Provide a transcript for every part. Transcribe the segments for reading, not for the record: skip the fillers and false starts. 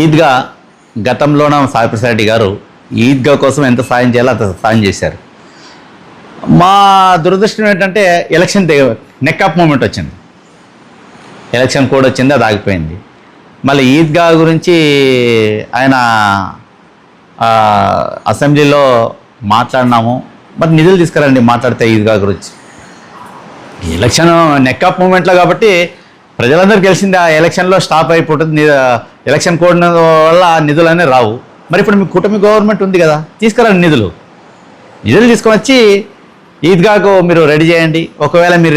ఈద్గా గతంలోన సాయిప్రసాద్ రెడ్డి గారు ఈద్గా కోసం ఎంత సాయం చేయాలో అంత సాయం చేశారు. మా దురదృష్టం ఏంటంటే ఎలక్షన్ నెక్ ఆఫ్ మూమెంట్ వచ్చింది, ఎలక్షన్ కోడ్ వచ్చింది, అది ఆగిపోయింది. మళ్ళీ ఈద్గా గురించి ఆయన అసెంబ్లీలో మాట్లాడినాము, మరి నిధులు తీసుకురండి మాట్లాడితే ఈద్గా గురించి. ఎలక్షన్ నెక్ ఆఫ్ మూమెంట్లో కాబట్టి ప్రజలందరికీ తెలిసింది ఆ ఎలక్షన్లో స్టాప్ అయిపోతుంది, ఎలక్షన్ కోడ్ వల్ల నిధులు అనేవి రావు. మరి ఇప్పుడు మీ కూటమి గవర్నమెంట్ ఉంది కదా, తీసుకురండి నిధులు తీసుకొని వచ్చి ఈద్గాకు మీరు రెడీ చేయండి. ఒకవేళ మీరు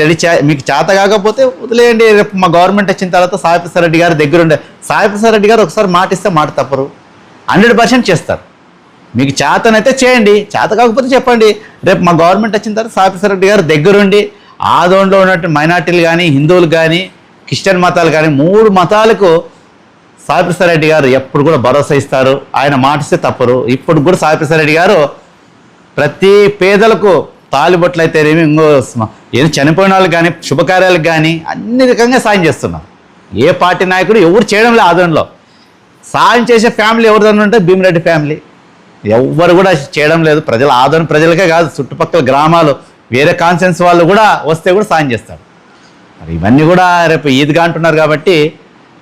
మీకు చేత కాకపోతే వదిలేయండి. రేపు మా గవర్నమెంట్ వచ్చిన తర్వాత సాయిప్రసాద్ రెడ్డి గారి దగ్గరుండే సాయిప్రసాద్ రెడ్డి గారు ఒకసారి మాట ఇస్తే మాట తప్పరు, 100% చేస్తారు. మీకు చేతనైతే చేయండి, చేత కాకపోతే చెప్పండి. రేపు మా గవర్నమెంట్ వచ్చిన తర్వాత సాయిప్రసాద్ రెడ్డి గారు దగ్గరుండి ఆదోన్లో ఉన్నట్టు మైనార్టీలు కానీ, హిందువులు కానీ, క్రిస్టియన్ మతాలు కానీ 3 మతాలకు సాయిప్రసాద్ రెడ్డి గారు ఎప్పుడు కూడా భరోసా ఇస్తారు. ఆయన మాటిస్తే తప్పరు. ఇప్పుడు కూడా సాయిప్రసాద్ రెడ్డి గారు ప్రతి పేదలకు తాలిబొట్లు అయితేనేమి, ఏదో చనిపోయిన వాళ్ళకి కానీ, శుభకార్యాలకు కానీ అన్ని రకంగా సాయం చేస్తున్నారు. ఏ పార్టీ నాయకుడు ఎవరు చేయడం లేదు. ఆదోన్లో సాయం చేసే ఫ్యామిలీ ఎవరిదన్నా ఉంటే భీమిరెడ్డి ఫ్యామిలీ, ఎవ్వరు కూడా చేయడం లేదు. ఆదోన్ ప్రజలకే కాదు, చుట్టుపక్కల గ్రామాలు వేరే కాన్సెన్స్ వాళ్ళు కూడా వస్తే కూడా సాయం చేస్తారు. మరి ఇవన్నీ కూడా రేపు ఈద్గా అంటున్నారు కాబట్టి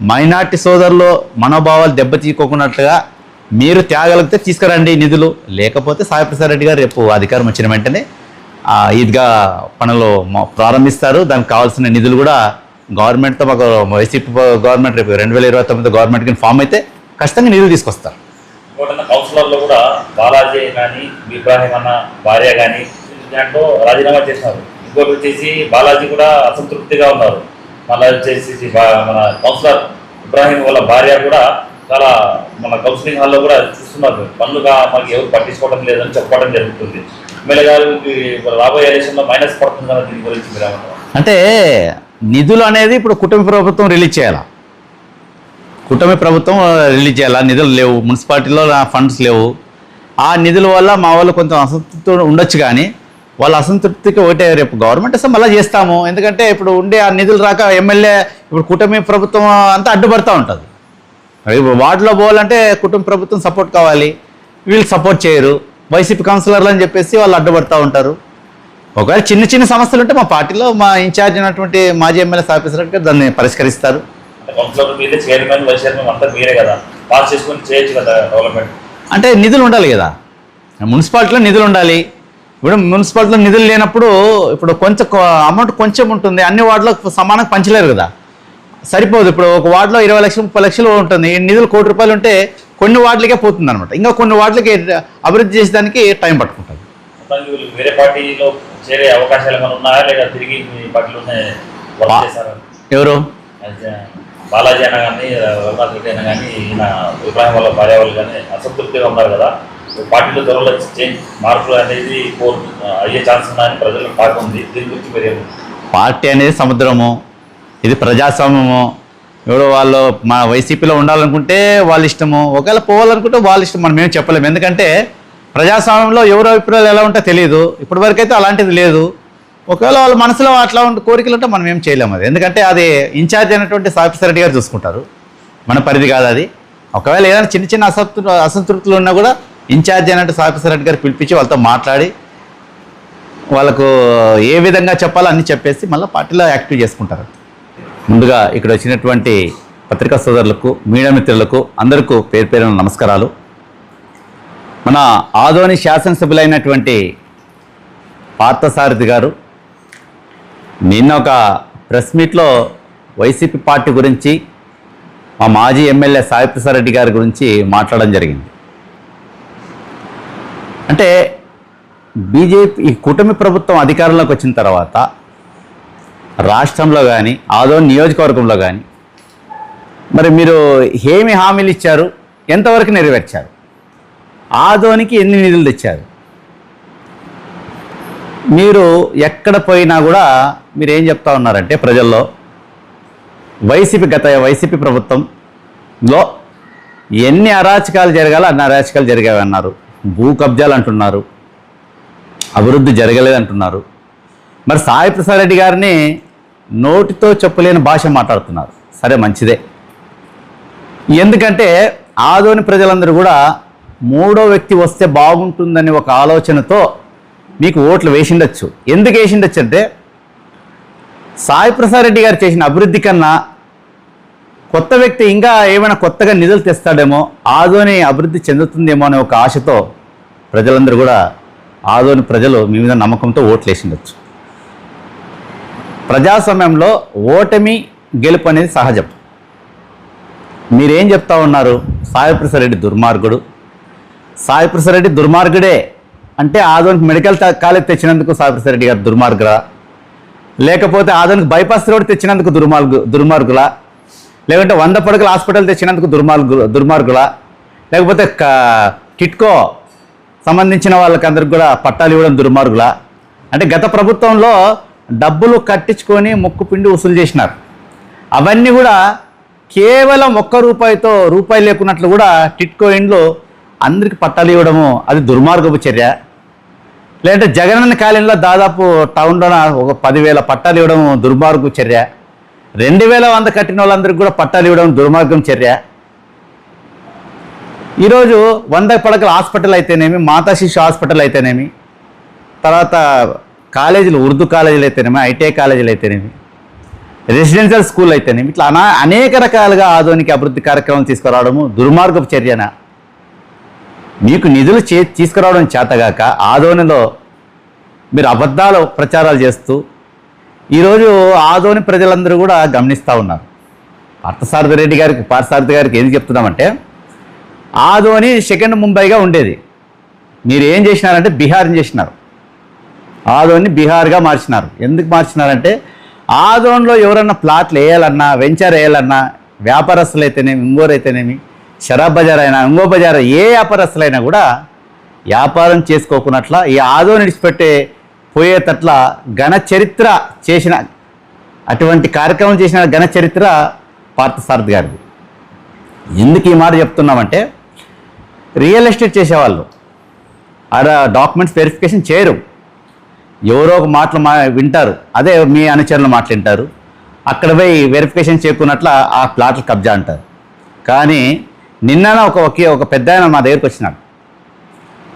మైనార్టీ సోదరులు మనోభావాలు దెబ్బతీయకోకున్నట్లుగా మీరు త్యాగలిగితే తీసుకురండి నిధులు, లేకపోతే సాయిప్రసాద్ రెడ్డి గారు రేపు అధికారం వచ్చిన వెంటనే ఈద్గా పనులు ప్రారంభిస్తారు. దానికి కావాల్సిన నిధులు కూడా గవర్నమెంట్తో, మాకు వైసీపీ గవర్నమెంట్ రేపు 2029 గవర్నమెంట్కి ఫామ్ అయితే ఖచ్చితంగా నిధులు తీసుకొస్తారు. కౌన్సిలర్లో కూడా బాలాజీ కానీ, ఇబ్రాహీం అన్న భార్య కానీ దాంట్లో రాజీనామా చేసినారు. ఇంకోటి వచ్చేసి బాలాజీ కూడా అసంతృప్తిగా ఉన్నారు. మళ్ళీ వచ్చేసి మన కౌన్సిలర్ ఇబ్రాహీం వాళ్ళ భార్య కూడా చాలా మన కౌన్సిలింగ్ హాల్లో కూడా చూస్తున్నారు, పనులుగా మాకు ఎవరు పట్టించుకోవడం లేదని చెప్పడం జరుగుతుంది. ఎమ్మెల్యే గారు రాబోయే ఎలక్షన్లో మైనస్ పడుతుంది కదా, దీని గురించి మీరు ఏమంటారు? అంటే నిధులు అనేది ఇప్పుడు కుటుంబ ప్రభుత్వం రిలీజ్ చేయాలా, కుటుంబ ప్రభుత్వం రిలీజ్ చేయాలా. నిధులు లేవు, మున్సిపాలిటీలో ఫండ్స్ లేవు. ఆ నిధుల వల్ల మా వాళ్ళు కొంత అసంతృప్తి ఉండొచ్చు, కానీ వాళ్ళ అసంతృప్తికి ఒకటే రేపు గవర్నమెంట్ వస్తే మళ్ళీ చేస్తాము. ఎందుకంటే ఇప్పుడు ఉండే ఆ నిధులు రాక ఎమ్మెల్యే ఇప్పుడు కుటుంబ ప్రభుత్వం అంతా అడ్డుపడుతూ ఉంటుంది. ఇప్పుడు వార్డులో పోవాలంటే కుటుంబ ప్రభుత్వం సపోర్ట్ కావాలి, వీళ్ళు సపోర్ట్ చేయరు. వైసీపీ కౌన్సిలర్లు అని చెప్పేసి వాళ్ళు అడ్డుపడుతూ ఉంటారు. ఒకవేళ చిన్న చిన్న సమస్యలు ఉంటే మా పార్టీలో మా ఇన్ఛార్జ్ అయినటువంటి మాజీ ఎమ్మెల్యే సాయిప్రసాద్ రెడ్డి గారు దాన్ని పరిష్కరిస్తారు. అంటే నిధులు ఉండాలి కదా, మున్సిపాలిటీలో నిధులు ఉండాలి. ఇప్పుడు మున్సిపాలిటీలో నిధులు లేనప్పుడు ఇప్పుడు కొంచెం అమౌంట్ కొంచెం ఉంటుంది, అన్ని వార్డులకు సమానంగా పంచలేరు కదా, సరిపోదు. ఇప్పుడు ఒక వార్డులో 20 లక్షలు 30 లక్షలు ఉంటుంది, నిధులు 1 కోటి రూపాయలు ఉంటే కొన్ని వార్డులకే పోతుంది అనమాట. ఇంకా కొన్ని వార్డులకి అభివృద్ధి చేసేదానికి టైం పట్టుకుంటుంది. వేరే పార్టీలో చేరే అవకాశాలు ఏమైనా ఉన్నాయా, లేదా తిరిగి మీ పార్టీలోనే ఎవరు బాలాజీ అయినా కానీ, రఘునాథ్ రెడ్డి అయినా కానీ, ఈయన ఇబ్రాహీం వాళ్ళ భార్య వాళ్ళు కానీ అసంతృప్తిగా ఉన్నారు కదా, పార్టీలో త్వరలో చేంజ్ మార్పులు అనేది అయ్యే ఛాన్స్ ఉన్నాయని ప్రజలకు టాక్ ఉంది. దీని గురించి మీరు పార్టీ అనేది సముద్రము, ఇది ప్రజాస్వామ్యము. ఎవరో వాళ్ళు మా వైసీపీలో ఉండాలనుకుంటే వాళ్ళ ఇష్టము, ఒకవేళ పోవాలనుకుంటే వాళ్ళ ఇష్టం, మనం ఏం చెప్పలేము. ఎందుకంటే ప్రజాస్వామ్యంలో ఎవరి అభిప్రాయాలు ఎలా ఉంటే తెలియదు. ఇప్పటివరకు అయితే అలాంటిది లేదు. ఒకవేళ వాళ్ళ మనసులో అట్లా కోరికలు ఉంటే మనం ఏం చేయలేము. అది ఎందుకంటే అది ఇన్ఛార్జ్ అయినటువంటి సాయిప్రసాద్ రెడ్డి గారు చూసుకుంటారు, మన పరిధి కాదు అది. ఒకవేళ ఏదైనా చిన్న చిన్న అసంతృప్తులు ఉన్నా కూడా ఇన్ఛార్జ్ అయినట్టు సాయిప్రసాద్ రెడ్డి గారు పిలిపించి వాళ్ళతో మాట్లాడి వాళ్ళకు ఏ విధంగా చెప్పాలో అన్నీ చెప్పేసి మళ్ళీ పార్టీలో యాక్టివ్ చేసుకుంటారు. ముందుగా ఇక్కడ వచ్చినటువంటి పత్రికా సోదరులకు, మీడియా మిత్రులకు అందరికీ పేరు పేరున నమస్కారాలు. మన ఆదోని శాసనసభ్యులైనటువంటి పార్థసారథి గారు నిన్న ఒక ప్రెస్ మీట్లో వైసీపీ పార్టీ గురించి, మా మాజీ ఎమ్మెల్యే సాయిప్రసాద్ రెడ్డి గారి గురించి మాట్లాడడం జరిగింది. అంటే బీజేపీ ఈ కూటమి ప్రభుత్వం అధికారంలోకి వచ్చిన తర్వాత రాష్ట్రంలో కానీ, ఆదోని నియోజకవర్గంలో కానీ మరి మీరు ఏమి హామీలు ఇచ్చారు, ఎంతవరకు నెరవేర్చారు, ఆదోనికి ఎన్ని నిధులు తెచ్చారు, మీరు ఎక్కడ పోయినా కూడా మీరు ఏం చెప్తా ఉన్నారంటే ప్రజల్లో వైసీపీ ప్రభుత్వంలో ఎన్ని అరాచకాలు జరగాలో అన్ని అరాచకాలు జరిగాయన్నారు. భూ కబ్జాలు అంటున్నారు, అభివృద్ధి జరగలేదు అంటున్నారు. మరి సాయిప్రసాద్ రెడ్డి గారిని నోటితో చెప్పలేని భాష మాట్లాడుతున్నారు. సరే, మంచిదే. ఎందుకంటే ఆదోని ప్రజలందరూ కూడా మూడో వ్యక్తి వస్తే బాగుంటుందని ఒక ఆలోచనతో మీకు ఓట్లు వేసిండొచ్చు. ఎందుకు వేసిండొచ్చు అంటే సాయి ప్రసాద్ రెడ్డి గారు చేసిన అభివృద్ధి కన్నా కొత్త వ్యక్తి ఇంకా ఏమైనా కొత్తగా నిధులు తెస్తాడేమో, ఆదోని అభివృద్ధి చెందుతుందేమో అనే ఒక ఆశతో ప్రజలందరూ కూడా ఆదోని ప్రజలు మీ మీద నమ్మకంతో ఓట్లు వేసిండొచ్చు. ప్రజాస్వామ్యంలో ఓటమి గెలుపు అనేది సహజం. మీరేం చెప్తా ఉన్నారు? సాయి ప్రసాద్ రెడ్డి దుర్మార్గుడు, సాయి ప్రసాద్ రెడ్డి దుర్మార్గుడే అంటే ఆదోనికి మెడికల్ కాలేజ్ తెచ్చినందుకు సాయి ప్రసాద్ రెడ్డి గారు దుర్మార్గురా, లేకపోతే ఆదోనికి బైపాస్ రోడ్ తెచ్చినందుకు దుర్మార్గులా, లేకుంటే 100 పడకల హాస్పిటల్ తెచ్చినందుకు దుర్మార్గులా, లేకపోతే టిట్కో సంబంధించిన వాళ్ళకందరికి కూడా పట్టాలు ఇవ్వడం దుర్మార్గులా? అంటే గత ప్రభుత్వంలో డబ్బులు కట్టించుకొని ముక్కు పిండి వసూలు చేసినారు. అవన్నీ కూడా కేవలం రూపాయి లేకున్నట్లు కూడా టిట్కో ఇండ్లు అందరికి పట్టాలు ఇవ్వడము అది దుర్మార్గపు చర్య. లేదంటే జగనన్న కాలనీలో దాదాపు టౌన్లో ఒక 10,000 పట్టాలు ఇవ్వడం దుర్మార్గపు చర్య. 2,100 కట్టిన వాళ్ళందరికీ కూడా పట్టాలు ఇవ్వడం దుర్మార్గం చర్య. ఈరోజు 100 పడకల హాస్పిటల్ అయితేనేమి, మాతా శిశు హాస్పిటల్ అయితేనేమి, తర్వాత కాలేజీలు, ఉర్దూ కాలేజీలు అయితేనేమి, ఐటీఐ కాలేజీలు అయితేనేమి, రెసిడెన్షియల్ స్కూల్ అయితేనేమి, ఇట్లా అనేక రకాలుగా ఆధునిక అభివృద్ధి కార్యక్రమాలు తీసుకురావడము దుర్మార్గపు చర్యన. మీకు నిధులు తీసుకురావడం చేతగాక ఆదోనిలో మీరు అబద్ధాలు ప్రచారాలు చేస్తూ ఈరోజు ఆదోని ప్రజలందరూ కూడా గమనిస్తూ ఉన్నారు. పార్థసారథి గారికి ఏం చెప్తున్నామంటే, ఆదోని సెకండ్ ముంబైగా ఉండేది. మీరు ఏం చేసినారంటే బీహార్ని చేసినారు, ఆదోని బీహార్గా మార్చినారు. ఎందుకు మార్చినారంటే ఆదోన్లో ఎవరన్నా ప్లాట్లు వేయాలన్నా, వెంచర్ వేయాలన్నా, వ్యాపారస్తులు అయితేనేమి, ఇంగోరైతేనేమి, షరాబ్ బజార్ అయినా, ఇంగో బజార్, ఏ వ్యాపారస్తులైనా కూడా వ్యాపారం చేసుకోకున్నట్ల ఈ ఆదోని విడిచిపెట్టే పోయేటట్ల ఘన చరిత్ర చేసిన, అటువంటి కార్యక్రమం చేసిన ఘన చరిత్ర పార్థసారథి గారిది. ఎందుకు ఈ మాట చెప్తున్నామంటే, రియల్ ఎస్టేట్ చేసేవాళ్ళు డాక్యుమెంట్స్ వెరిఫికేషన్ చేయరు. ఎవరో ఒక మాటలు వింటారు, అదే మీ అనుచరుల మాటలు వింటారు, అక్కడ పోయి వెరిఫికేషన్ చేయకున్నట్ల ఆ ప్లాట్లు కబ్జా అంటారు. కానీ నిన్న ఒక పెద్ద ఆయన మా దగ్గరికి వచ్చినాడు.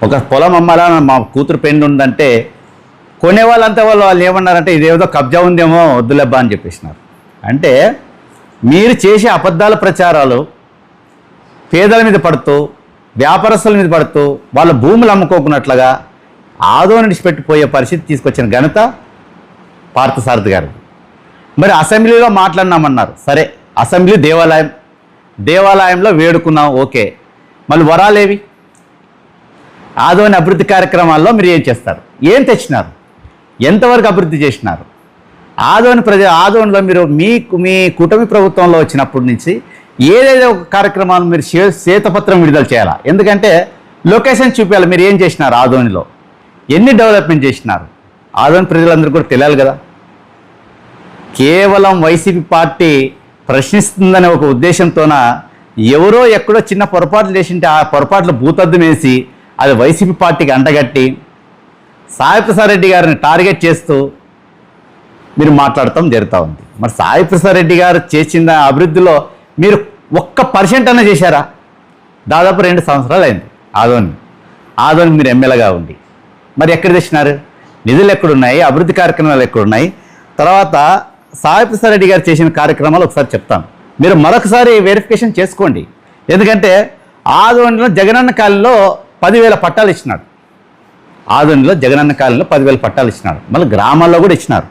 ఒక పొలం అమ్మాలని మా కూతురు పెండి ఉందంటే కొనేవాళ్ళంతా వాళ్ళు ఏమన్నారంటే ఇదేదో కబ్జా ఉందేమో వద్దులేబ్బా అని చెప్పేసినారు. అంటే మీరు చేసే అబద్ధాల ప్రచారాలు పేదల మీద పడుతూ, వ్యాపారస్తుల మీద పడుతూ, వాళ్ళ భూములు అమ్ముకోకున్నట్లుగా ఆదోని విడిచిపెట్టిపోయే పరిస్థితి తీసుకొచ్చిన ఘనత పార్థసారథి గారు. మరి అసెంబ్లీలో మాట్లాడినామన్నారు, సరే అసెంబ్లీ దేవాలయంలో వేడుకున్నాం, ఓకే. మళ్ళీ వరాలేవి? ఆదోని అభివృద్ధి కార్యక్రమాల్లో మీరు ఏం చేస్తారు? ఏం తెచ్చినారు? ఎంతవరకు అభివృద్ధి చేసినారు? ఆదోనిలో మీరు మీ కూటమి ప్రభుత్వంలో వచ్చినప్పటి నుంచి ఏదైతే ఒక కార్యక్రమాలు మీరు శ్వేతపత్రం విడుదల చేయాలా? ఎందుకంటే లొకేషన్ చూపించాలి, మీరు ఏం చేసినారు, ఆదోనిలో ఎన్ని డెవలప్మెంట్ చేసినారు, ఆదోని ప్రజలందరూ కూడా తెలియాలి కదా. కేవలం వైసీపీ పార్టీ ప్రశ్నిస్తుందనే ఒక ఉద్దేశంతోన ఎవరో ఎక్కడో చిన్న పొరపాట్లు చేసింటే ఆ పొరపాట్లు భూతద్దం వేసి అది వైసీపీ పార్టీకి అంటగట్టి సాయి ప్రసాద్ రెడ్డి గారిని టార్గెట్ చేస్తూ మీరు మాట్లాడటం జరుగుతూ ఉంది. మరి సాయి ప్రసాద్ రెడ్డి గారు చేసిన అభివృద్ధిలో మీరు 1% అన్న చేశారా? దాదాపు 2 సంవత్సరాలు అయింది ఆదోని మీరు ఎమ్మెల్యేగా ఉండి. మరి ఎక్కడ తెచ్చినారు? నిధులు ఎక్కడున్నాయి? అభివృద్ధి కార్యక్రమాలు ఎక్కడున్నాయి? తర్వాత సాయి ప్రసాద్ రెడ్డి గారు చేసిన కార్యక్రమాలు ఒకసారి చెప్తాను, మీరు మరొకసారి వెరిఫికేషన్ చేసుకోండి. ఎందుకంటే ఆదోనిలో జగనన్న కాలనీలో 10,000 పట్టాలు ఇచ్చినాడు. ఆదోనిలో జగనన్న కాలనీలో 10,000 పట్టాలు ఇచ్చినాడు. మళ్ళీ గ్రామాల్లో కూడా ఇచ్చినారు.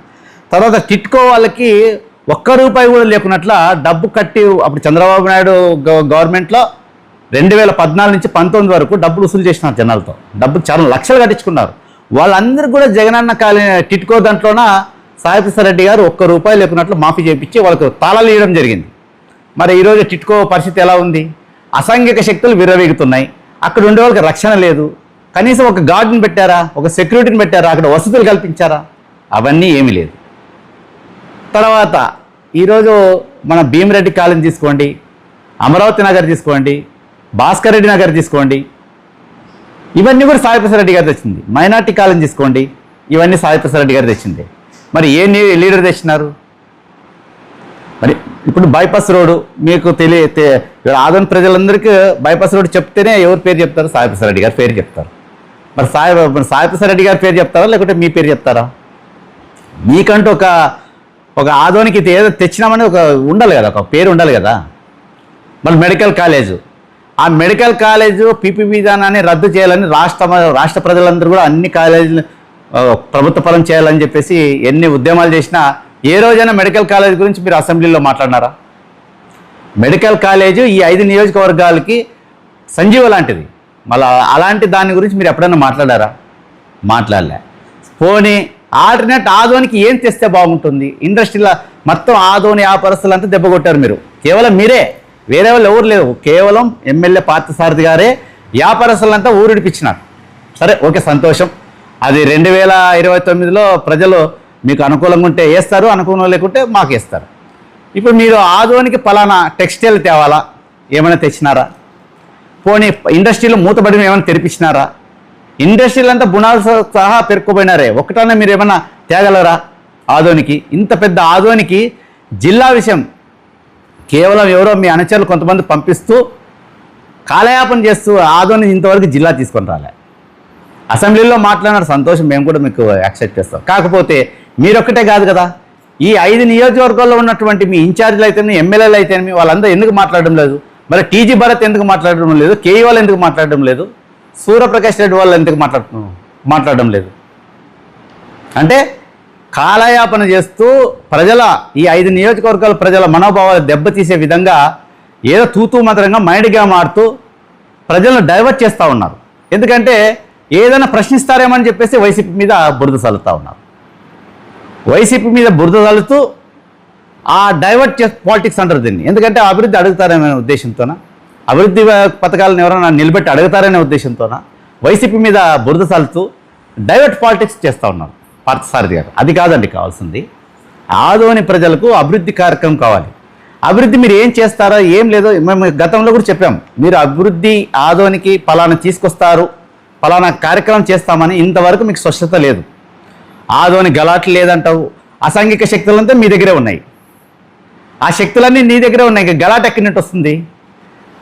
తర్వాత టిట్కో వాళ్ళకి ₹1 కూడా లేకున్నట్ల డబ్బు కట్టి, అప్పుడు చంద్రబాబు నాయుడు గవర్నమెంట్లో 2014 నుంచి 19 వరకు డబ్బులు వసూలు చేసినారు జనాలతో. డబ్బులు చాలా లక్షలు కట్టించుకున్నారు. వాళ్ళందరూ కూడా జగనన్న కాలనీ టిట్కో దాంట్లోన సాయి ప్రసాద్ రెడ్డి గారు ₹1 లేకున్నట్లు మాఫీ చేయించి వాళ్ళకు తాళాలు ఇవ్వడం జరిగింది. మరి ఈరోజు టిట్కో పరిస్థితి ఎలా ఉంది? అసాంఘిక శక్తులు విర్రవీగుతున్నాయి. అక్కడ ఉండే వాళ్ళకి రక్షణ లేదు. కనీసం ఒక గార్డుని పెట్టారా? ఒక సెక్యూరిటీని పెట్టారా? అక్కడ వసతులు కల్పించారా? అవన్నీ ఏమీ లేదు. తర్వాత ఈరోజు మన భీమిరెడ్డి కాలనీ తీసుకోండి, అమరావతి నగర్ తీసుకోండి, భాస్కర్ రెడ్డి నగర్ తీసుకోండి, ఇవన్నీ కూడా సాయి ప్రసాద్ రెడ్డి గారు తెచ్చింది. మైనార్టీ కాలనీ తీసుకోండి, ఇవన్నీ సాయి ప్రసాద్ రెడ్డి గారు తెచ్చింది. మరి ఏ లీడర్ తెచ్చినారు? మరి ఇప్పుడు బైపాస్ రోడ్డు మీకు ఇక్కడ ఆదోని ప్రజలందరికీ బైపాస్ రోడ్డు చెప్తేనే ఎవరి పేరు చెప్తారు? సాయిప్రసాద్ రెడ్డి గారి పేరు చెప్తారు. మరి సాయిప్రసాద్ రెడ్డి గారి పేరు చెప్తారా లేకుంటే మీ పేరు చెప్తారా? మీకంటూ ఒక ఆదోనికి ఏదో తెచ్చినామని ఉండాలి కదా, ఒక పేరు ఉండాలి కదా. మళ్ళీ మెడికల్ కాలేజు, ఆ మెడికల్ కాలేజు పీపీ విధానాన్ని రద్దు చేయాలని రాష్ట్ర ప్రజలందరూ కూడా అన్ని కాలేజీలు ప్రభుత్వ పరం చేయాలని చెప్పేసి ఎన్ని ఉద్యమాలు చేసినా ఏ రోజైనా మెడికల్ కాలేజ్ గురించి మీరు అసెంబ్లీలో మాట్లాడినారా? మెడికల్ కాలేజు ఈ 5 నియోజకవర్గాలకి సంజీవ లాంటిది. మళ్ళీ అలాంటి దాని గురించి మీరు ఎప్పుడైనా మాట్లాడారా? మాట్లాడలే. పోనీ ఆల్టర్నేట్ ఆదోనికి ఏం తెస్తే బాగుంటుంది? ఇండస్ట్రీలో మొత్తం ఆదోని వ్యాపారస్తులు అంతా దెబ్బ కొట్టారు మీరు. కేవలం మీరే, వేరే వాళ్ళు ఎవరు లేవు. కేవలం ఎమ్మెల్యే పార్థసారథి గారే వ్యాపారస్తులంతా ఊరిడిపించినారు. సరే, ఓకే, సంతోషం. అది 2029లో ప్రజలు మీకు అనుకూలంగా ఉంటే వేస్తారు, అనుకూలంగా లేకుంటే మాకు వేస్తారు. ఇప్పుడు మీరు ఆదోనికి పలానా టెక్స్టైల్ తేవాలా, ఏమైనా తెచ్చినారా? పోనీ ఇండస్ట్రీలో మూతబడి ఏమైనా తెరిపించినారా? ఇండస్ట్రీలు అంతా బునాలు సహా పెరుక్కుపోయినారే, ఒకటన్నా మీరు ఏమైనా తేగలరా ఆదోనికి? ఇంత పెద్ద ఆదోనికి జిల్లా విషయం కేవలం ఎవరో మీ అనుచరులు కొంతమంది పంపిస్తూ కాలయాపన చేస్తూ ఆదోని ఇంతవరకు జిల్లా తీసుకొని రాలే. అసెంబ్లీలో మాట్లాడిన సంతోషం, మేము కూడా మీకు యాక్సెప్ట్ చేస్తాం. కాకపోతే మీరొక్కటే కాదు కదా, ఈ 5 నియోజకవర్గాల్లో ఉన్నటువంటి మీ ఇన్ఛార్జీలు అయితేనే, ఎమ్మెల్యేలు అయితేనే వాళ్ళందరూ ఎందుకు మాట్లాడడం లేదు? మరి టీజీ భరత్ ఎందుకు మాట్లాడడం లేదు? కేఈ వాళ్ళు ఎందుకు మాట్లాడడం లేదు? సూర్యప్రకాష్ రెడ్డి వాళ్ళు ఎందుకు మాట్లాడడం లేదు? అంటే కాలయాపన చేస్తూ ఈ 5 నియోజకవర్గాల ప్రజల మనోభావాలు దెబ్బతీసే విధంగా ఏదో తూతూ మాత్రంగా మైండ్గా మారుతూ ప్రజలను డైవర్ట్ చేస్తూ ఉన్నారు. ఎందుకంటే ఏదైనా ప్రశ్నిస్తారేమని చెప్పేసి వైసీపీ మీద బురద చల్లుతూ ఉన్నారు. వైసీపీ మీద బురద చల్లుతూ ఆ డైవర్ట్ పాలిటిక్స్ అంటారు దీన్ని. ఎందుకంటే అభివృద్ధి అడుగుతారనే ఉద్దేశంతోన, అభివృద్ధి పథకాలను ఎవరైనా నిలబెట్టి అడుగుతారనే ఉద్దేశంతోన వైసీపీ మీద బురద చల్లుతూ డైవర్ట్ పాలిటిక్స్ చేస్తూ ఉన్నారు పార్థసారథి గారు. అది కాదండి కావాల్సింది. ఆదోని ప్రజలకు అభివృద్ధి కార్యక్రమం కావాలి. అభివృద్ధి మీరు ఏం చేస్తారో ఏం లేదో మేము గతంలో కూడా చెప్పాం. మీరు అభివృద్ధి ఆదోనికి పలానా తీసుకొస్తారు, పలానా కార్యక్రమం చేస్తామని ఇంతవరకు మీకు స్పష్టత లేదు. ఆదోని గలాట్లు లేదంటావు. అసాంఘిక శక్తులంతా మీ దగ్గరే ఉన్నాయి. ఆ శక్తులన్నీ నీ దగ్గరే ఉన్నాయి. గలాట ఎక్కినట్టు వస్తుంది.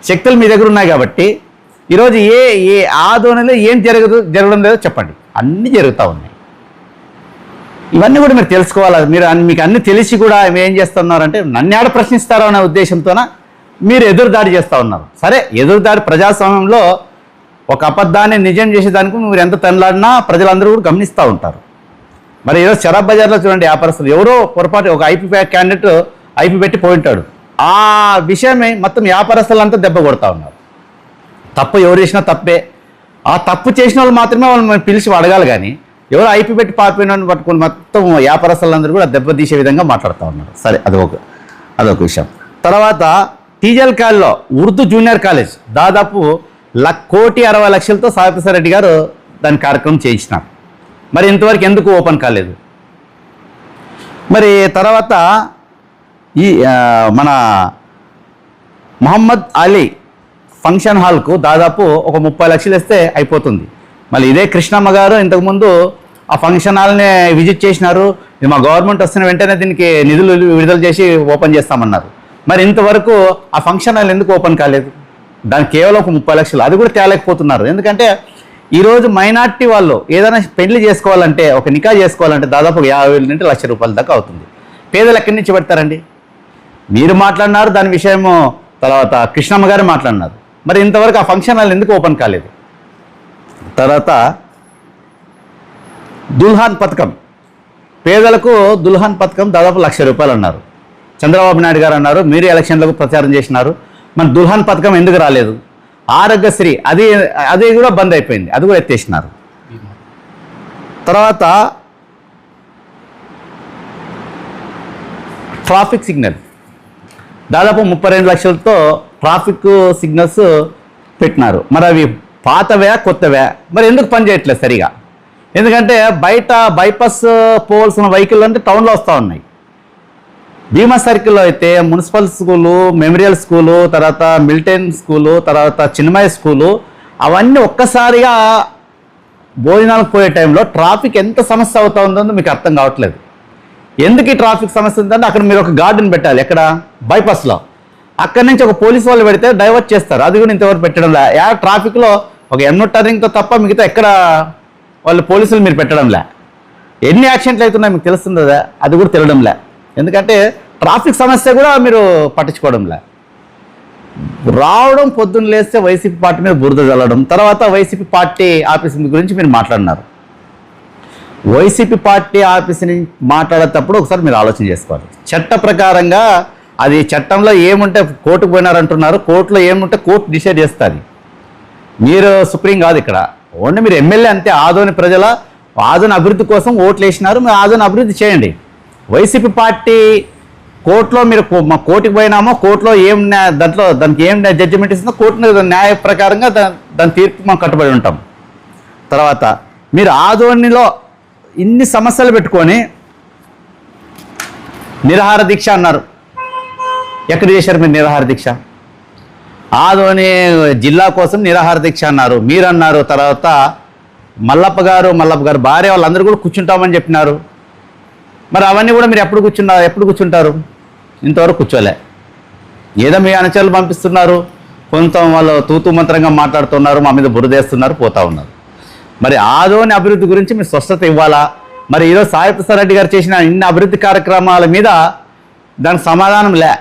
శక్తులు మీ దగ్గర ఉన్నాయి కాబట్టి ఈరోజు ఏ ఆదోనిలో ఏం జరగడం లేదో చెప్పండి. అన్నీ జరుగుతూ ఉన్నాయి. ఇవన్నీ కూడా మీరు తెలుసుకోవాలి. మీకు అన్నీ తెలిసి కూడా ఏం చేస్తున్నారంటే నన్ను ఆడ ప్రశ్నిస్తారో అనే ఉద్దేశంతోన మీరు ఎదురుదాడి చేస్తూ ఉన్నారు. సరే, ఎదురుదాడి ప్రజాస్వామ్యంలో ఒక అబద్ధాన్ని నిజం చేసేదానికి మీరు ఎంత తనలాడినా ప్రజలందరూ కూడా గమనిస్తూ ఉంటారు. మరి ఈరోజు షరాబ్ బజార్లో చూడండి, వ్యాపారస్తులు ఎవరో పొరపాటు ఒక ఐపీ క్యాండిడేట్ ఐపీ పెట్టి పోయింటాడు. ఆ విషయమే మొత్తం వ్యాపారస్తులంతా దెబ్బ కొడతా ఉన్నారు. తప్పు ఎవరు చేసినా తప్పే. ఆ తప్పు చేసిన వాళ్ళు మాత్రమే వాళ్ళు పిలిచి అడగాలి. కానీ ఎవరు ఐపీ పెట్టి పారిపోయిన పట్టుకుని మొత్తం వ్యాపారస్తులందరూ కూడా దెబ్బతీసే విధంగా మాట్లాడుతూ ఉన్నారు. సరే, అదొక విషయం. తర్వాత టీజల్ కాలేజ్లో ఉర్దూ జూనియర్ కాలేజ్ దాదాపు 1,60,00,000తో సాయిప్రసాద్ రెడ్డి గారు దాని కార్యక్రమం చేయించినారు. మరి ఇంతవరకు ఎందుకు ఓపెన్ కాలేదు? మరి తర్వాత మన మహమ్మద్ అలీ ఫంక్షన్ హాల్కు దాదాపు ఒక 30 లక్షలు ఇస్తే అయిపోతుంది. మళ్ళీ ఇదే కృష్ణమ్మ గారు ఇంతకుముందు ఆ ఫంక్షన్ హాల్ని విజిట్ చేసినారు. ఇది మా గవర్నమెంట్ వస్తున్న వెంటనే దీనికి నిధులు విడుదల చేసి ఓపెన్ చేస్తామన్నారు. మరి ఇంతవరకు ఆ ఫంక్షన్ హాల్ ఎందుకు ఓపెన్ కాలేదు? దానికి కేవలం ఒక 30 లక్షలు, అది కూడా తేలేకపోతున్నారు. ఎందుకంటే ఈరోజు మైనార్టీ వాళ్ళు ఏదైనా పెళ్లి చేసుకోవాలంటే, ఒక నికా చేసుకోవాలంటే దాదాపు 50,000 నుండి ₹1,00,000 దాకా అవుతుంది. పేదలు ఎక్కడి నుంచి పెడతారండి? మీరు మాట్లాడినారు దాని విషయము, తర్వాత కృష్ణమ్మ గారు మాట్లాడినారు. మరి ఇంతవరకు ఆ ఫంక్షన్ హాల్ ఎందుకు ఓపెన్ కాలేదు? తర్వాత దుల్హాన్ పథకం, పేదలకు దుల్హాన్ పథకం దాదాపు ₹1,00,000 అన్నారు. చంద్రబాబు నాయుడు గారు అన్నారు, మీరు ఎలక్షన్లకు ప్రచారం చేసినారు. మన దుల్హాన్ పథకం ఎందుకు రాలేదు? ఆరోగ్యశ్రీ అది కూడా బంద్ అయిపోయింది, అది కూడా ఎత్తేసినారు. తర్వాత ట్రాఫిక్ సిగ్నల్ దాదాపు 32 లక్షలతో ట్రాఫిక్ సిగ్నల్స్ పెట్టినారు. మరి అవి పాతవే కొత్తవే? మరి ఎందుకు పని చేయట్లేదు సరిగా? ఎందుకంటే బయట బైపాస్ పోవాల్సిన వెహికల్ అంటే టౌన్లో వస్తూ ఉన్నాయి. భీమా సర్కిల్లో అయితే మున్సిపల్ స్కూలు, మెమోరియల్ స్కూలు, తర్వాత మిలిటెన్ స్కూలు, తర్వాత చిన్మయ స్కూలు, అవన్నీ ఒక్కసారిగా భోజనాలకు పోయే టైంలో ట్రాఫిక్ ఎంత సమస్య అవుతుందో మీకు అర్థం కావట్లేదు. ఎందుకు ఈ ట్రాఫిక్ సమస్య ఉందంటే అక్కడ మీరు ఒక గార్డెన్ పెట్టాలి, ఎక్కడ బైపాస్లో. అక్కడి నుంచి ఒక పోలీస్ వాళ్ళు పెడితే డైవర్ట్ చేస్తారు, అది కూడా ఇంతవరకు పెట్టడంలే. ట్రాఫిక్లో ఒక ఎన్నో టర్నింగ్తో తప్ప మిగతా ఎక్కడ వాళ్ళు పోలీసులు మీరు పెట్టడంలే. ఎన్ని యాక్సిడెంట్లు అవుతున్నాయో మీకు తెలుస్తుందా, అది కూడా తెలియడంలే. ఎందుకంటే ట్రాఫిక్ సమస్య కూడా మీరు పట్టించుకోవడంలే. రావడం పొద్దున్న లేస్తే వైసీపీ పార్టీ మీద బురద చల్లడం, తర్వాత వైసీపీ పార్టీ ఆఫీస్ గురించి మీరు మాట్లాడినారు. వైసీపీ పార్టీ ఆఫీస్ని మాట్లాడేటప్పుడు ఒకసారి మీరు ఆలోచన చేసుకోవాలి. చట్ట ప్రకారంగా అది చట్టంలో ఏముంటే కోర్టుకు పోయినారంటున్నారు, కోర్టులో ఏముంటే కోర్టు డిసైడ్ చేస్తుంది. మీరు సుప్రీం కాదు ఇక్కడ, ఓన్లీ మీరు ఎమ్మెల్యే అంతే. ఆదోని ప్రజల ఆదోని అభివృద్ధి కోసం ఓట్లు వేసినారు, మీరు ఆదోని అభివృద్ధి చేయండి. వైసీపీ పార్టీ కోర్టులో మీరు కోర్టుకు పోయినామో, కోర్టులో దానికి ఏం జడ్జిమెంట్ ఇస్తుందో కోర్టు న్యాయ ప్రకారంగా దాని తీర్పు మనం కట్టుబడి ఉంటాం. తర్వాత మీరు ఆదోనిలో ఇన్ని సమస్యలు పెట్టుకొని నిరాహార దీక్ష అన్నారు. ఎక్కడ చేశారు మీరు నిరాహార దీక్ష? ఆదోని జిల్లా కోసం నిరాహార దీక్ష అన్నారు, మీరు అన్నారు. తర్వాత మల్లప్ప గారు భార్య వాళ్ళందరూ కూడా కూర్చుంటామని చెప్పినారు. మరి అవన్నీ కూడా మీరు ఎప్పుడు కూర్చుంటారు? ఇంతవరకు కూర్చోలే. ఏదో మీ అనుచరులు పంపిస్తున్నారు, కొంత వాళ్ళు తూతూ మంత్రంగా మాట్లాడుతున్నారు, మా మీద బురదేస్తున్నారు, పోతా ఉన్నారు. మరి ఆదోని అభివృద్ధి గురించి మీరు స్పష్టత ఇవ్వాలా? మరి ఈరోజు సాయి ప్రసాద్ రెడ్డి గారు చేసిన ఇన్ని అభివృద్ధి కార్యక్రమాల మీద దానికి సమాధానం లే.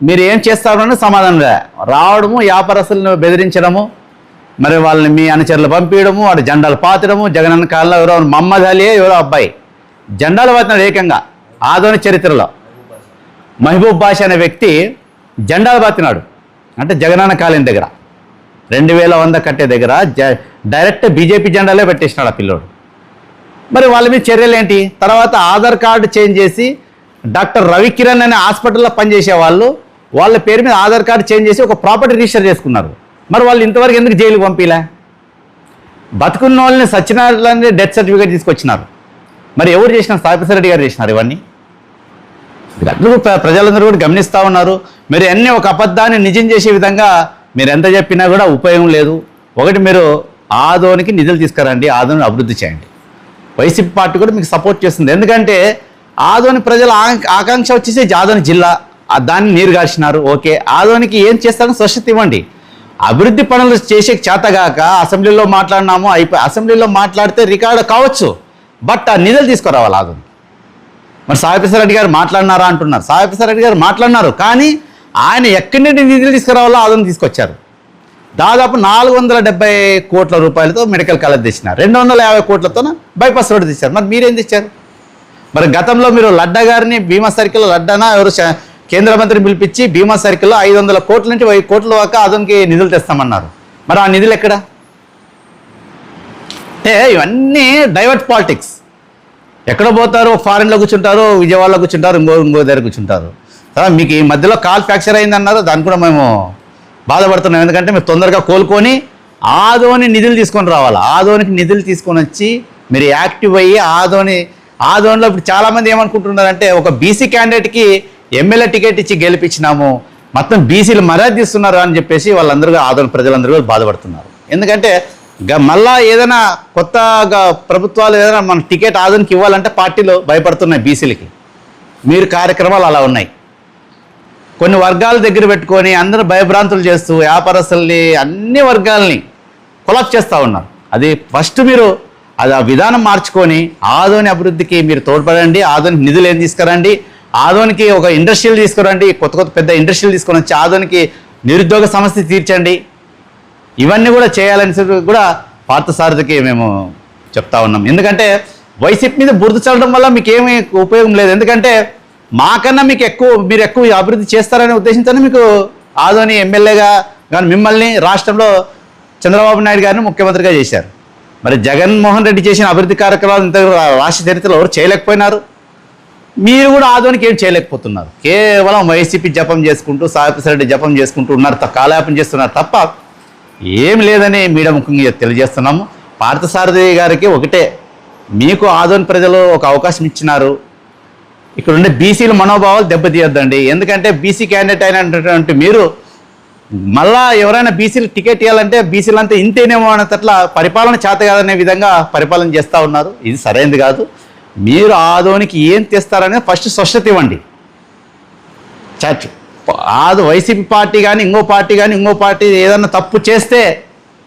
మీరు ఏం చేస్తారని సమాధానం లే. రావడము, వ్యాపారస్తులను బెదిరించడము, మరి వాళ్ళని మీ అనుచరులు పంపించడము, వాడు జెండాలు పాతడము. జగనన్న కాలంలో ఎవరో మహమ్మద్ అలీ ఎవరో అబ్బాయి జెండాలు పాతినాడు ఏకంగా. ఆదోని చరిత్రలో మహబూబ్ బాషా అనే వ్యక్తి జెండాలు పాతినాడు. అంటే జగనన్న కాలనీ దగ్గర 2100 కట్టే దగ్గర డైరెక్ట్ బీజేపీ జెండాలే పెట్టేసినాడు ఆ పిల్లోడు. మరి వాళ్ళ మీద చర్యలు ఏంటి? తర్వాత ఆధార్ కార్డు చేంజ్ చేసి డాక్టర్ రవికిరణ్ అనే హాస్పిటల్లో పనిచేసే వాళ్ళ పేరు మీద ఆధార్ కార్డు చేంజ్ చేసి ఒక ప్రాపర్టీ రిజిస్టర్ చేసుకున్నారు. మరి వాళ్ళు ఇంతవరకు ఎందుకు జైలుకి పంపిలే? బతుకున్న వాళ్ళని సత్యనారాయణ డెత్ సర్టిఫికేట్ తీసుకొచ్చినారు. మరి ఎవరు చేసినారు? సాయి ప్రసాద్ రెడ్డి గారు చేసినారు ఇవన్నీ. ప్రజలందరూ కూడా గమనిస్తూ ఉన్నారు. మీరు అన్నీ ఒక అబద్ధాన్ని నిజం చేసే విధంగా మీరు ఎంత చెప్పినా కూడా ఉపయోగం లేదు. ఒకటి, మీరు ఆదోనికి నిధులు తీసుకురండి, ఆదోని అభివృద్ధి చేయండి. వైసీపీ పార్టీ కూడా మీకు సపోర్ట్ చేస్తుంది. ఎందుకంటే ఆదోని ప్రజల ఆకాంక్ష వచ్చేసి ఆదోని జిల్లా, దాన్ని నీరు గార్చినారు. ఓకే, ఆదోనికి ఏం చేస్తారని స్పష్టత ఇవ్వండి. అభివృద్ధి పనులు చేసే చేతగాక అసెంబ్లీలో మాట్లాడినాము, అసెంబ్లీలో మాట్లాడితే రికార్డు కావచ్చు, బట్ ఆ నిధులు తీసుకురావాలి ఆదోని. మరి సాయి ప్రసాద్ రెడ్డి గారు మాట్లాడినారా అంటున్నారు. సాయి ప్రసాద్ రెడ్డి గారు మాట్లాడినారు, కానీ ఆయన ఎక్కడి నుండి నిధులు తీసుకురావాలో ఆదోని తీసుకొచ్చారు. దాదాపు 470 కోట్ల రూపాయలతో మెడికల్ కాలేజ్ తెచ్చినారు, 250 కోట్లతో బైపాస్ రోడ్డు తెచ్చారు. మరి మీరేం తెచ్చారు? మరి గతంలో మీరు లడ్డా గారిని భీమా సర్కిల్లో, లడ్డానా ఎవరు కేంద్ర మంత్రిని పిలిపించి భీమా సర్కిల్లో 500 కోట్ల నుంచి 1000 కోట్ల దాకా ఆదోనికి నిధులు తెస్తామన్నారు. మరి ఆ నిధులు ఎక్కడ? ఇవన్నీ డైవర్ట్ పాలిటిక్స్. ఎక్కడ పోతారు? ఫారిన్లో కూర్చుంటారు, విజయవాడలో కూర్చుంటారు, ఇంకో దగ్గర కూర్చుంటారు. మీకు ఈ మధ్యలో కాల్ ఫ్రాక్చర్ అయిందన్నారు, దాన్ని కూడా మేము బాధపడుతున్నాం. ఎందుకంటే మీరు తొందరగా కోలుకొని ఆదోని నిధులు తీసుకొని రావాలి. ఆదోనికి నిధులు తీసుకొని వచ్చి మీరు యాక్టివ్ అయ్యి ఆదోనిలో ఇప్పుడు చాలామంది ఏమనుకుంటున్నారంటే, ఒక బీసీ క్యాండిడేట్కి ఎమ్మెల్యే టికెట్ ఇచ్చి గెలిపించినాము, మొత్తం బీసీలు మర్యాద ఇస్తున్నారు అని చెప్పేసి వాళ్ళందరూ ఆదోని ప్రజలందరూ బాధపడుతున్నారు. ఎందుకంటే మళ్ళా ఏదైనా కొత్త ప్రభుత్వాలు ఏదైనా మన టికెట్ ఆదోనికి ఇవ్వాలంటే పార్టీలు భయపడుతున్నాయి బీసీలకి. మీరు కార్యక్రమాలు అలా ఉన్నాయి. కొన్ని వర్గాల దగ్గర పెట్టుకొని అందరూ భయభ్రాంతులు చేస్తూ వ్యాపారస్తుల్ని, అన్ని వర్గాలని కొలాప్స్ చేస్తూ ఉన్నారు. అది ఫస్ట్ మీరు ఆ విధానం మార్చుకొని ఆదోని అభివృద్ధికి మీరు తోడ్పడండి. ఆదోనికి నిధులు ఏం తీసుకురండి, ఆదోనికి ఒక ఇండస్ట్రీలు తీసుకురండి, కొత్త పెద్ద ఇండస్ట్రీలు తీసుకొని వచ్చి ఆదోనికి నిరుద్యోగ సమస్య తీర్చండి. ఇవన్నీ కూడా చేయాలని కూడా పార్థసారథికి మేము చెప్తా ఉన్నాం. ఎందుకంటే వైసీపీ మీద బురద చల్లడం వల్ల మీకు ఏమీ ఉపయోగం లేదు. ఎందుకంటే మాకన్నా మీరు ఎక్కువ అభివృద్ధి చేస్తారనే ఉద్దేశంతో మీకు ఆదోని ఎమ్మెల్యేగా కానీ మిమ్మల్ని రాష్ట్రంలో చంద్రబాబు నాయుడు గారిని ముఖ్యమంత్రిగా చేశారు. మరి జగన్మోహన్ రెడ్డి చేసిన అభివృద్ధి కార్యక్రమాలు ఇంత రాష్ట్ర చరిత్రలో ఎవరు చేయలేకపోయినారు. మీరు కూడా ఆదోనికి ఏం చేయలేకపోతున్నారు. కేవలం వైసీపీ జపం చేసుకుంటూ, సాయి ప్రసాద్ రెడ్డి జపం చేసుకుంటూ ఉన్నారు, కాలయాపన చేస్తున్నారు తప్ప ఏం లేదని మీడియా ముఖ్యంగా తెలియజేస్తున్నాము. పార్థసారథి గారికి ఒకటే, మీకు ఆదోని ప్రజలు ఒక అవకాశం ఇచ్చినారు. ఇక్కడ ఉండే బీసీల మనోభావాలు దెబ్బతీయొద్దండి. ఎందుకంటే బీసీ క్యాండిడేట్ అయినటువంటి మీరు మళ్ళా ఎవరైనా బీసీలు టికెట్ ఇవ్వాలంటే బీసీలంతా ఇంతేనేమో అనేటట్లా పరిపాలన చేత కాదనే విధంగా పరిపాలన చేస్తూ ఉన్నారు. ఇది సరైనది కాదు. మీరు ఆదోనికి ఏం తెస్తారనే ఫస్ట్ స్పష్టత ఇవ్వండి. చర్చ్ ఆదు వైసీపీ పార్టీ కానీ ఇంకో పార్టీ ఏదన్నా తప్పు చేస్తే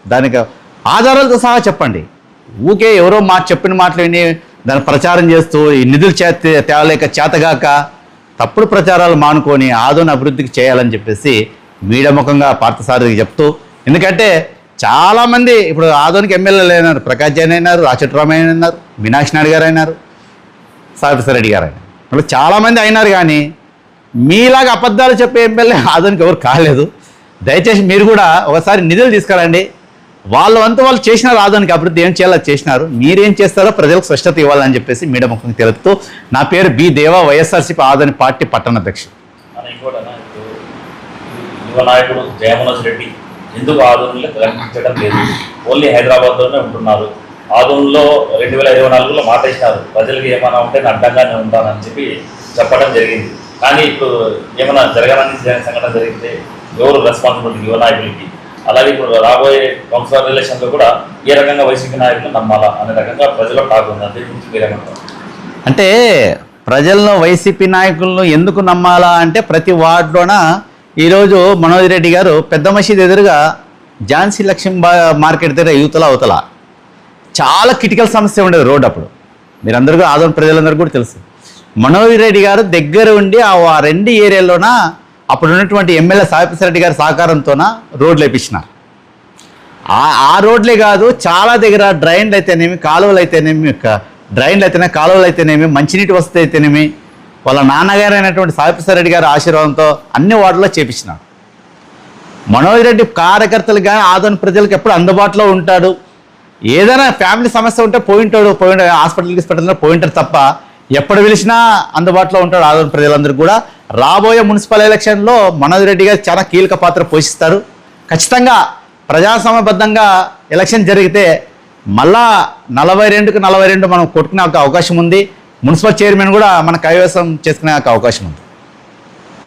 దానికి ఆధారాలతో సహా చెప్పండి. ఊకే ఎవరో చెప్పిన మాటలు విని దాన్ని ప్రచారం చేస్తూ ఈ నిధులు తేవలేక చేతగాక తప్పుడు ప్రచారాలు మానుకొని ఆదోని అభివృద్ధికి చేయాలని చెప్పేసి మీడియా ముఖంగా పార్థసారథికి చెప్తూ, ఎందుకంటే చాలామంది ఇప్పుడు ఆదోనికి ఎమ్మెల్యేలు అయినారు. ప్రకాష్ జైన్ అయినారు, రామయ్య అయినారు, మీనాక్షి నాయుడు గారు అయినారు, సాయిప్రసాద్ గారు అయినారు. ఇప్పుడు చాలామంది అయినారు. కానీ మీలాగా అబద్ధాలు చెప్పే ఎమ్మెల్యే ఆదోనికి ఎవరు కాలేదు. దయచేసి మీరు కూడా ఒకసారి నిధులు తీసుకురండి. వాళ్ళ వంతు వాళ్ళు చేసినారు, ఆదోనికి అభివృద్ధి ఏం చేయాలో చేసినారు. మీరేం చేస్తారో ప్రజలకు స్పష్టత ఇవ్వాలని చెప్పేసి మీడియా ముఖంగా తెలుపుతూ, నా పేరు బి దేవా, వైఎస్ఆర్సీపీ ఆదోని పార్టీ పట్టణ అధ్యక్షుడు. యువ నాయకుడు జయమనోజ్ రెడ్డి ఎందుకు ఆదోనిలో కనిపించడం లేదు, ఓన్లీ హైదరాబాద్లోనే ఉంటున్నారు. ఆదోనిలో 2024లో మాట ఇచ్చినారు, ప్రజలకు ఏమైనా ఉంటే నేను అడ్డంగానే ఉంటానని చెప్పడం జరిగింది. కానీ ఇప్పుడు ఏమైనా జరగాలని సంఘటన జరిగితే ఎవరు రెస్పాన్సిబిలిటీ యువ నాయకులకి? అలాగే ఇప్పుడు రాబోయే కౌన్సిలర్ రిలేషన్లో కూడా ఏ రకంగా వైసీపీ నాయకులు నమ్మాలా అనే రకంగా ప్రజల్లో టాక్ ఉంది. అంతే గురించి మీరేమంటారు? అంటే ప్రజలను వైసీపీ నాయకులను ఎందుకు నమ్మాలా అంటే, ప్రతి వార్డులోన ఈరోజు మనోజ్ రెడ్డి గారు పెద్ద మసీద్ ఎదురుగా ఝాన్సీ లక్ష్మీ మార్కెట్ దగ్గర యువతల అవతల చాలా క్రిటికల్ సమస్య ఉండేది రోడ్. అప్పుడు మీరందరూ ఆదోని ప్రజలందరూ కూడా తెలుసు. మనోజ్ రెడ్డి గారు దగ్గర ఉండి ఆ 2 ఏరియాల్లోన అప్పుడు ఉన్నటువంటి ఎమ్మెల్యే సాయిప్రసాద్ రెడ్డి గారి సహకారంతోన రోడ్లు వేయించినారు. ఆ రోడ్లే కాదు, చాలా దగ్గర డ్రైన్లు అయితేనేమి, కాలువలు అయితేనేమి, మంచినీటి వసతి అయితేనేమి, వాళ్ళ నాన్నగారు అయినటువంటి సాయిప్రసాద్ రెడ్డి గారి ఆశీర్వాదంతో అన్ని వార్డుల్లో చేపించినాడు. మనోజ్ రెడ్డి కార్యకర్తలు కానీ ఆదోని ప్రజలకు ఎప్పుడు అందుబాటులో ఉంటాడు. ఏదైనా ఫ్యామిలీ సమస్య ఉంటే పోయింటాడు, హాస్పిటల్లో పోయింటారు తప్ప ఎప్పుడు పిలిచినా అందుబాటులో ఉంటాడు ఆదోని ప్రజలందరూ కూడా. రాబోయే మున్సిపల్ ఎలక్షన్లో మనోజ్ రెడ్డి గారు చాలా కీలక పాత్ర పోషిస్తారు. ఖచ్చితంగా ప్రజాస్వామ్యబద్ధంగా ఎలక్షన్ జరిగితే మళ్ళా 42కు 42 మనం కొట్టుకునే అవకాశం ఉంది. మున్సిపల్ చైర్మన్ కూడా మన కైవసం చేసుకునే అవకాశం ఉంది.